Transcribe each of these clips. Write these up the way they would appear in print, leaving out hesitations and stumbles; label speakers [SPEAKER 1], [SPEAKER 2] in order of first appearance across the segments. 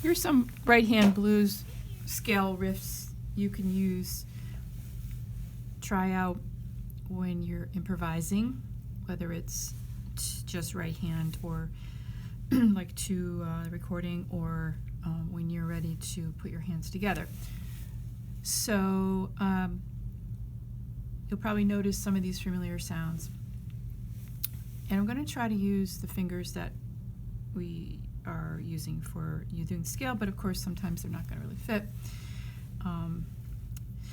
[SPEAKER 1] Here's some right hand blues scale riffs you can use, try out when you're improvising, whether it's just right hand or like to recording, or when you're ready to put your hands together. So you'll probably notice some of these familiar sounds. And I'm going to try to use the fingers that we are using for you doing scale, but of course sometimes they're not going to really fit.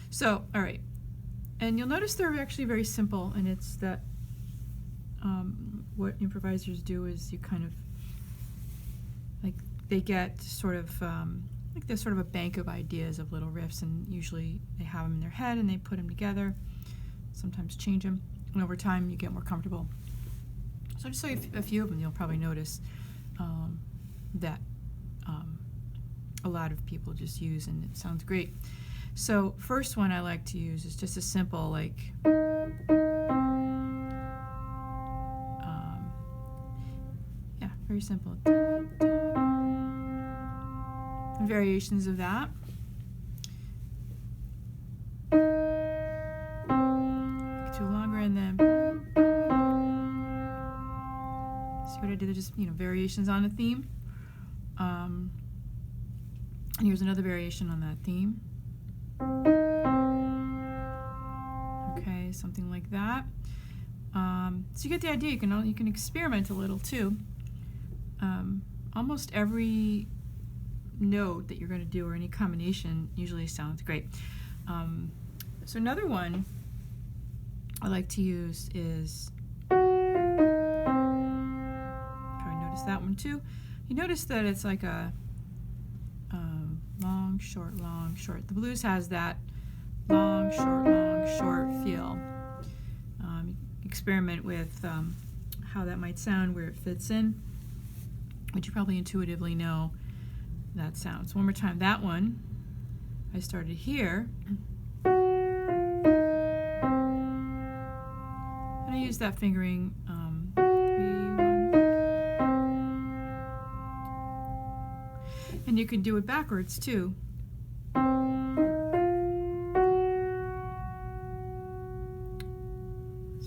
[SPEAKER 1] So, all right. And you'll notice they're actually very simple, and it's that what improvisers do is you kind of, like, they get sort of, like there's sort of a bank of ideas of little riffs, and usually they have them in their head and they put them together, sometimes change them, and over time you get more comfortable. So I'll just show you a few of them. You'll probably notice that a lot of people just use, and it sounds great. So first one I like to use is just a simple, like, yeah, very simple. Variations of that. Two longer, and then see what I did? They're just, variations on a theme. And here's another variation on that theme. Okay, something like that. So you get the idea. You can experiment a little too. Almost every note that you're going to do, or any combination, usually sounds great. So another one I like to use is, probably notice that one too. You notice that it's like a long, short, long, short. The blues has that long, short feel. Experiment with how that might sound, where it fits in, which you probably intuitively know that sound. So one more time, that one, I started here, and I used that fingering, 3, 1, and you can do it backwards too. So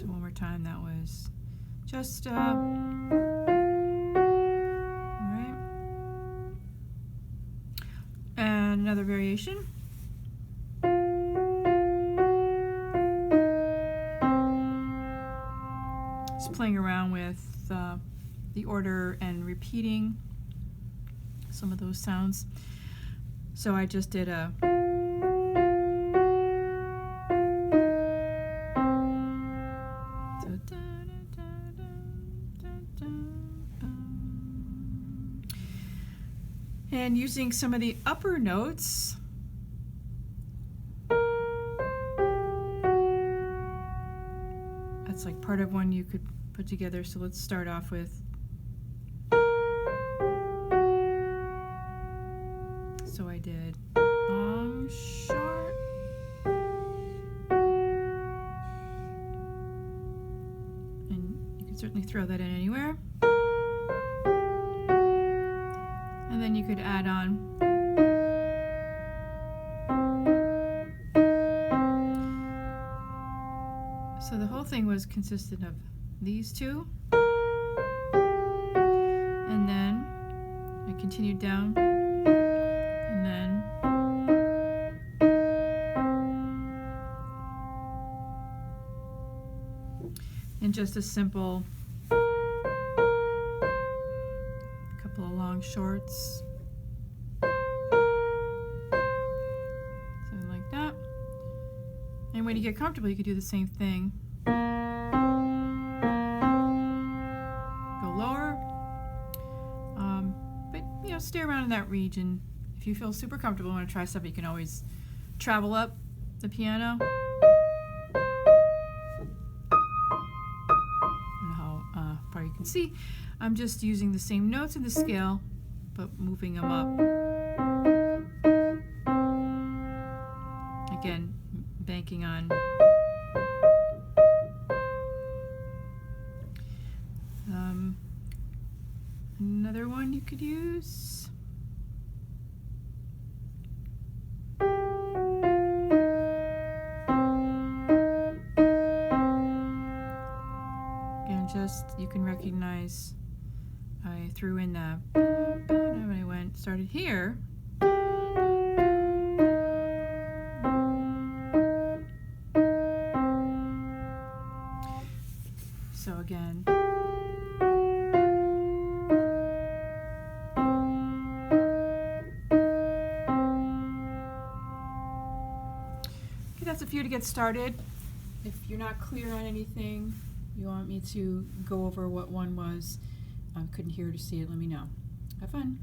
[SPEAKER 1] one more time, that was just, all right. And another variation. Just playing around with the order and repeating some of those sounds. So I just did a and using some of the upper notes, that's like part of one you could put together. So let's start off with, so I did long, short, and you can certainly throw that in anywhere. And then you could add on so the whole thing consisted of these two, and then I continued down, and then and just a simple couple of long shorts, something like that. And when you get comfortable, you could do the same thing. Go lower, but stay around in that region. If you feel super comfortable and want to try stuff, you can always travel up the piano. I don't know how far you can see. I'm just using the same notes in the scale, but moving them up. Again, banking on another one you could use. And just, you can recognize, I threw in the, when I started here. So again. Okay, that's a few to get started. If you're not clear on anything, you want me to go over what one was, couldn't hear or see it, let me know. Have fun.